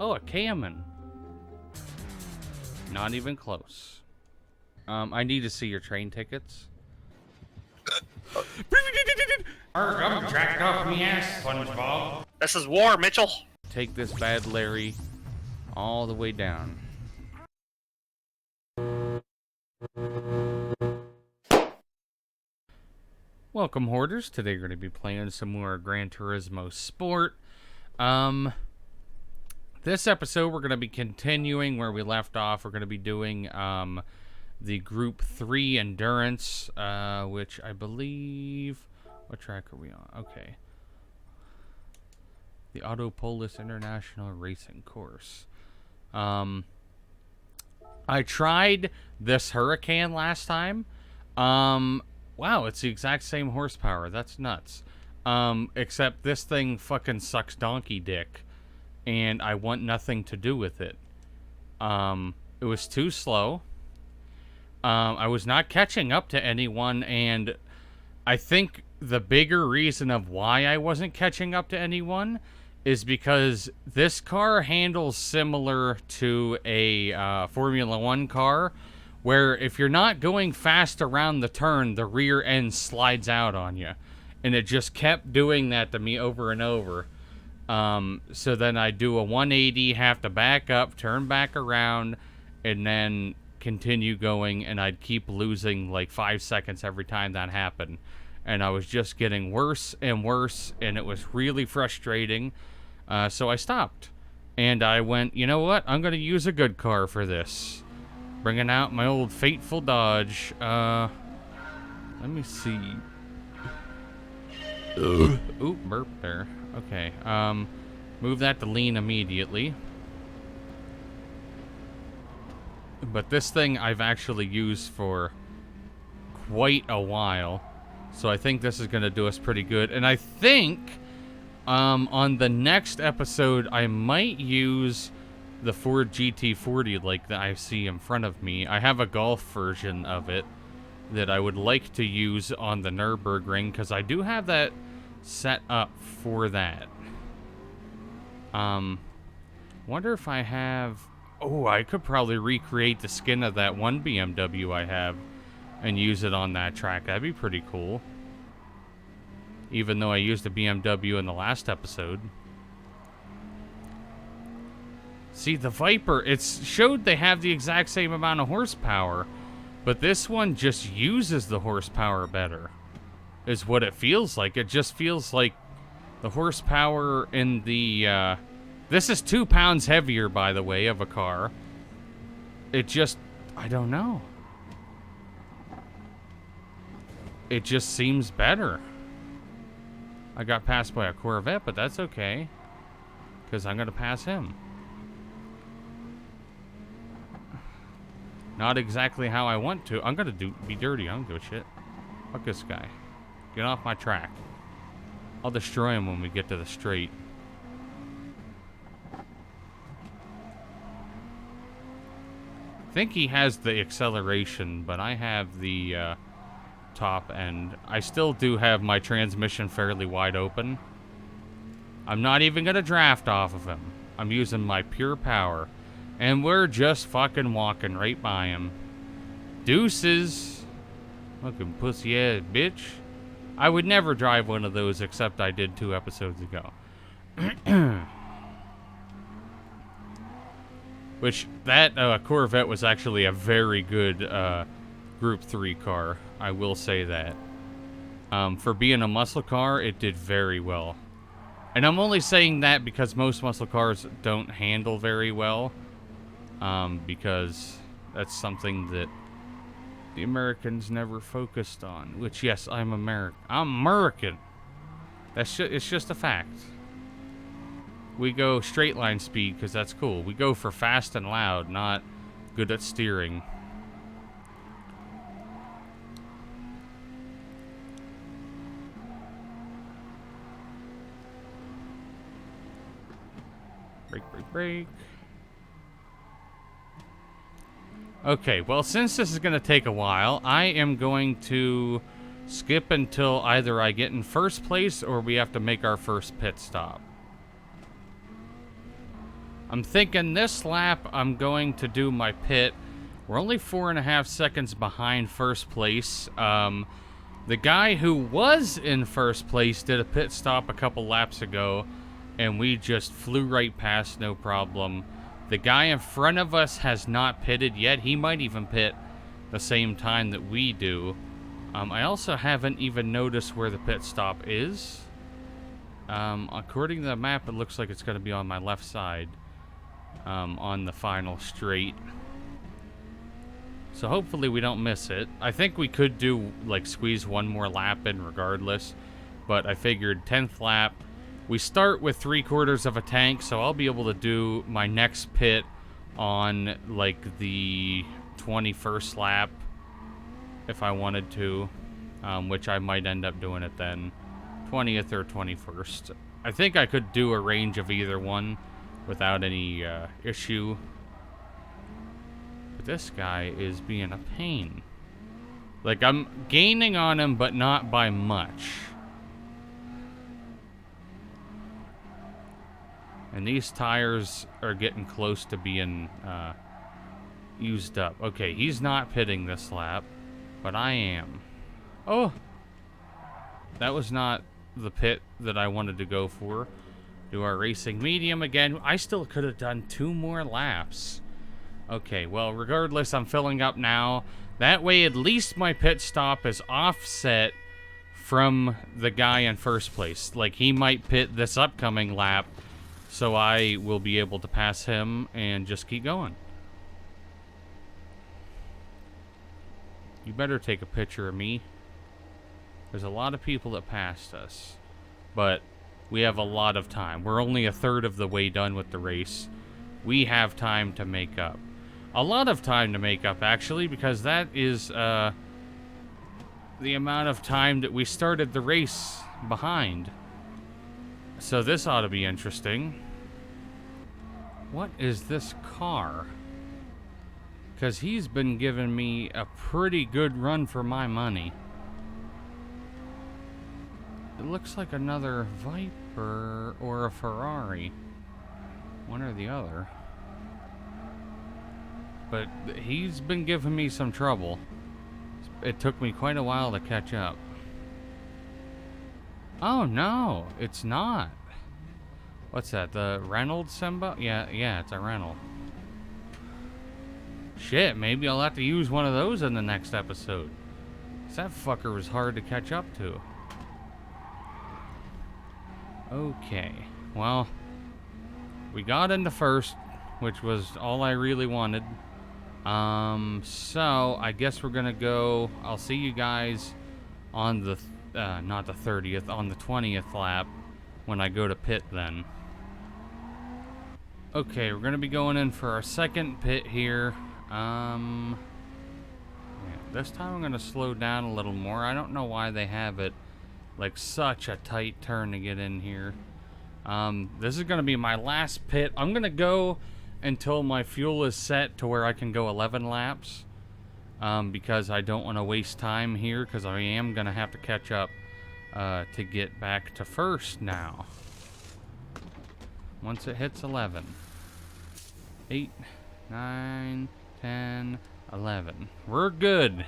Oh, a Cayman. Not even close. I need to see your train tickets. I'm jacked off me ass, SpongeBob. This is war, Mitchell. Take this bad Larry all the way down. Welcome, Hoarders. Today we're going to be playing some more Gran Turismo Sport. This episode we're going to be continuing where we left off. We're going to be doing the Group 3 Endurance, which I believe... What track are we on? Okay. The Autopolis International Racing Course. I tried this Hurricane last time. Wow, it's the exact same horsepower. That's nuts. Except this thing fucking sucks donkey dick. And I want nothing to do with it. It was too slow. I was not catching up to anyone, and I think the bigger reason of why I wasn't catching up to anyone is because this car handles similar to a Formula 1 car, where if you're not going fast around the turn, the rear end slides out on you. And it just kept doing that to me over and over. So then I do a 180, have to back up, turn back around, and then continue going, and I'd keep losing like 5 seconds every time that happened. And I was just getting worse and worse, and it was really frustrating. So I stopped. And I went, you know what? I'm going to use a good car for this. Bringing out my old fateful Dodge. Let me see. Oop, burp there. Okay, move that to lean immediately. But this thing I've actually used for quite a while. So I think this is going to do us pretty good. And I think on the next episode, I might use the Ford GT40 like that I see in front of me. I have a Golf version of it that I would like to use on the Nürburgring, because I do have that set up for that. Wonder if I have... Oh, I could probably recreate the skin of that one BMW I have and use it on that track. That'd be pretty cool. Even though I used a BMW in the last episode. See, the Viper, it's showed they have the exact same amount of horsepower, but this one just uses the horsepower better, is what it feels like. It just feels like the horsepower in the, this is 2 pounds heavier, by the way, of a car. It just, I don't know. It just seems better. I got passed by a Corvette, but that's okay, because I'm going to pass him. Not exactly how I want to. I'm going to be dirty. I don't give a shit. Fuck this guy. Get off my track. I'll destroy him when we get to the straight. I think he has the acceleration, but I have the top end. I still do have my transmission fairly wide open. I'm not even going to draft off of him. I'm using my pure power. And we're just fucking walking right by him. Deuces. Fucking pussy ass bitch. I would never drive one of those, except I did 2 episodes ago. Which, that Corvette was actually a very good Group 3 car. I will say that. For being a muscle car, it did very well. And I'm only saying that because most muscle cars don't handle very well. Because that's something that the Americans never focused on. Which, yes, I'm American. I'm American. It's just a fact. We go straight line speed because that's cool. We go for fast and loud, not good at steering. Brake, brake, brake. Okay, well, since this is going to take a while, I am going to skip until either I get in first place or we have to make our first pit stop. I'm thinking this lap I'm going to do my pit. We're only 4.5 seconds behind first place. The guy who was in first place did a pit stop a couple laps ago, and we just flew right past, no problem. The guy in front of us has not pitted yet. He might even pit the same time that we do. I also haven't even noticed where the pit stop is. According to the map, it looks like it's going to be on my left side, on the final straight. So hopefully we don't miss it. I think we could do, like, squeeze one more lap in regardless, but I figured 10th lap. We start with 3/4 of a tank, so I'll be able to do my next pit on, like, the 21st lap if I wanted to, which I might end up doing it then. 20th or 21st. I think I could do a range of either one without any issue. But this guy is being a pain. Like, I'm gaining on him, but not by much. And these tires are getting close to being used up. Okay, he's not pitting this lap, but I am. Oh! That was not the pit that I wanted to go for. Do our racing medium again. I still could have done 2 more laps. Okay, well, regardless, I'm filling up now. That way, at least my pit stop is offset from the guy in first place. Like, he might pit this upcoming lap, so I will be able to pass him and just keep going. You better take a picture of me. There's a lot of people that passed us, but we have a lot of time. We're only a third of the way done with the race. We have time to make up. A lot of time to make up, actually, because that is the amount of time that we started the race behind. So this ought to be interesting. What is this car? Because he's been giving me a pretty good run for my money. It looks like another Viper or a Ferrari. One or the other. But he's been giving me some trouble. It took me quite a while to catch up. Oh no, it's not. What's that, the Reynolds symbol? Yeah, it's a Reynolds. Shit, maybe I'll have to use one of those in the next episode. 'Cause that fucker was hard to catch up to. Okay, well, we got into first, which was all I really wanted. So I guess we're gonna go. I'll see you guys on the not the 30th, on the 20th lap when I go to pit then. Okay, we're gonna be going in for our second pit here. Yeah, this time I'm gonna slow down a little more. I don't know why they have it like such a tight turn to get in here. This is gonna be my last pit. I'm gonna go until my fuel is set to where I can go 11 laps, because I don't want to waste time here, because I am gonna have to catch up to get back to first now once it hits 11. 8, 9, 10, 11. We're good.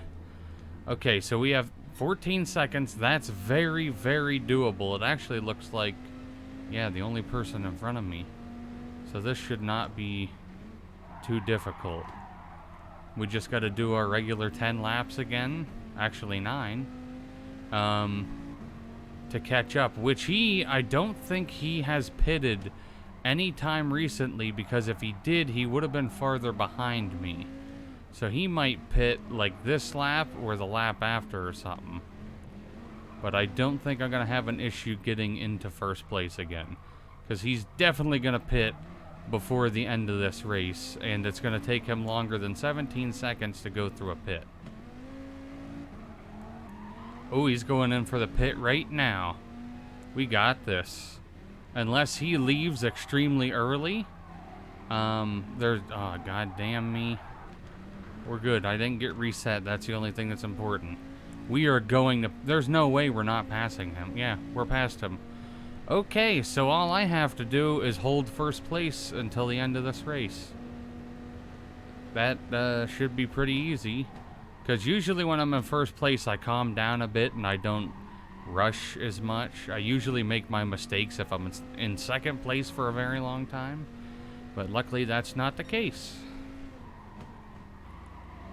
Okay, so we have 14 seconds. That's very, very doable. It actually looks like, yeah, the only person in front of me. So this should not be too difficult. We just got to do our regular 10 laps again. Actually 9. To catch up. Which I don't think he has pitted any time recently, because if he did, he would have been farther behind me. So he might pit like this lap or the lap after or something. But I don't think I'm going to have an issue getting into first place again, because he's definitely going to pit before the end of this race, and it's going to take him longer than 17 seconds to go through a pit. Oh, he's going in for the pit right now. We got this. Unless he leaves extremely early. Oh, god damn me. We're good. I didn't get reset. That's the only thing that's important. We are going to... There's no way we're not passing him. Yeah, we're past him. Okay, so all I have to do is hold first place until the end of this race. That should be pretty easy. Because usually when I'm in first place, I calm down a bit and I don't rush as much. I usually make my mistakes if I'm in second place for a very long time. But luckily, that's not the case.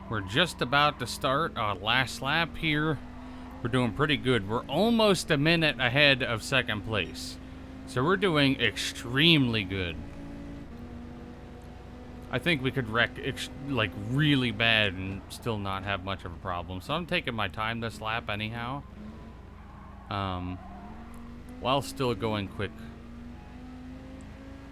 We're just about to start our last lap here. We're doing pretty good. We're almost a minute ahead of second place. So we're doing extremely good. I think we could wreck like really bad and still not have much of a problem. So I'm taking my time this lap anyhow. While still going quick.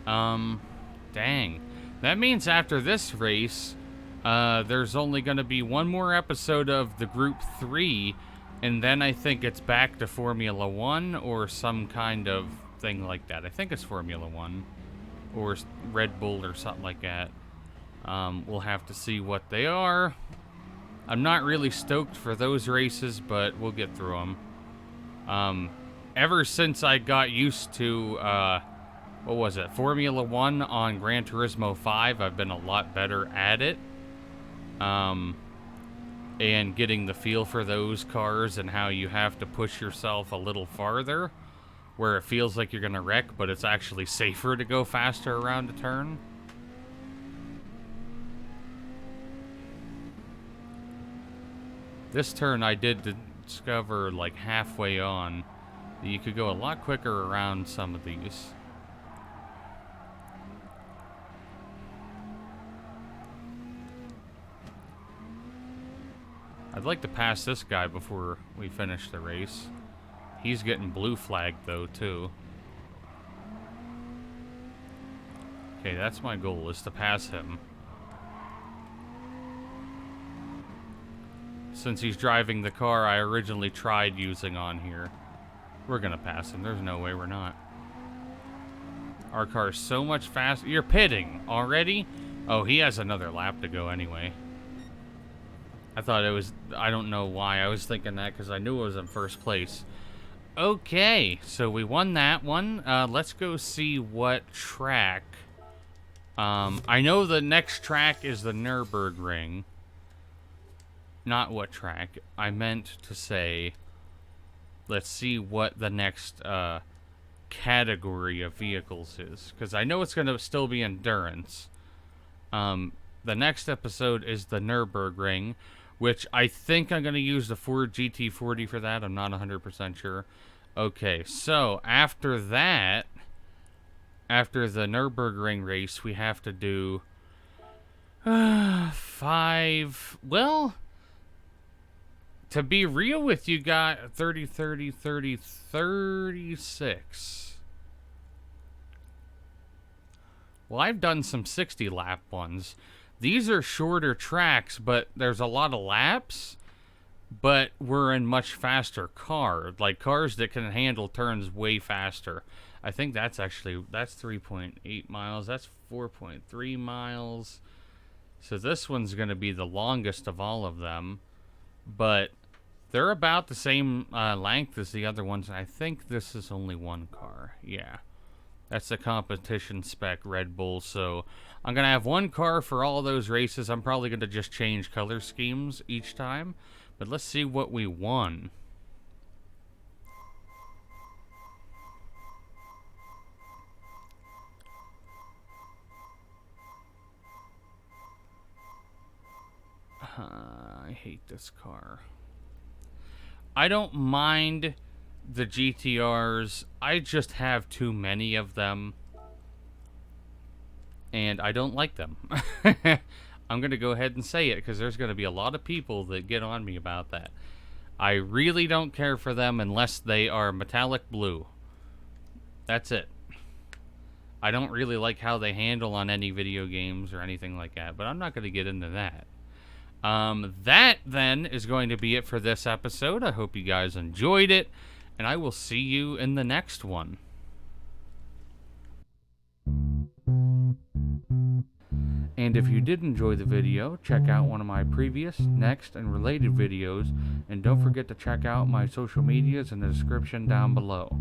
Dang. That means after this race, there's only going to be one more episode of the Group 3, and then I think it's back to Formula 1 or some kind of thing like that. I think it's Formula 1 or Red Bull or something like that. We'll have to see what they are. I'm not really stoked for those races, but we'll get through them. Ever since I got used to, what was it, Formula 1 on Gran Turismo 5, I've been a lot better at it. And getting the feel for those cars and how you have to push yourself a little farther, where it feels like you're gonna wreck, but it's actually safer to go faster around a turn. This turn I did discover, like halfway on, that you could go a lot quicker around some of these. I'd like to pass this guy before we finish the race. He's getting blue flagged though, too. Okay, that's my goal, is to pass him. Since he's driving the car I originally tried using on here. We're gonna pass him. There's no way we're not. Our car's so much faster. You're pitting already? Oh, he has another lap to go anyway. I thought it was... I don't know why I was thinking that, because I knew it was in first place. Okay, so we won that one. Let's go see what track. I know the next track is the Nürburgring. Not what track. I meant to say, let's see what the next category of vehicles is. Because I know it's going to still be endurance. The next episode is the Nürburgring, which I think I'm going to use the Ford GT40 for that. I'm not 100% sure. Okay, so after that, after the Nürburgring race, we have to do 5... Well... To be real with you, got 30, 30, 30, 36. Well, I've done some 60 lap ones. These are shorter tracks, but there's a lot of laps. But we're in much faster cars. Like cars that can handle turns way faster. I think that's 3.8 miles. That's 4.3 miles. So this one's going to be the longest of all of them. But they're about the same length as the other ones. I think this is only one car. Yeah. That's the competition spec Red Bull. So I'm going to have one car for all those races. I'm probably going to just change color schemes each time. But let's see what we won. I hate this car. I don't mind the GTRs. I just have too many of them. And I don't like them. I'm going to go ahead and say it because there's going to be a lot of people that get on me about that. I really don't care for them unless they are metallic blue. That's it. I don't really like how they handle on any video games or anything like that, but I'm not going to get into that. That then is going to be it for this episode. I hope you guys enjoyed it, and I will see you in the next one. And if you did enjoy the video, check out one of my previous, next, and related videos, and don't forget to check out my social medias in the description down below.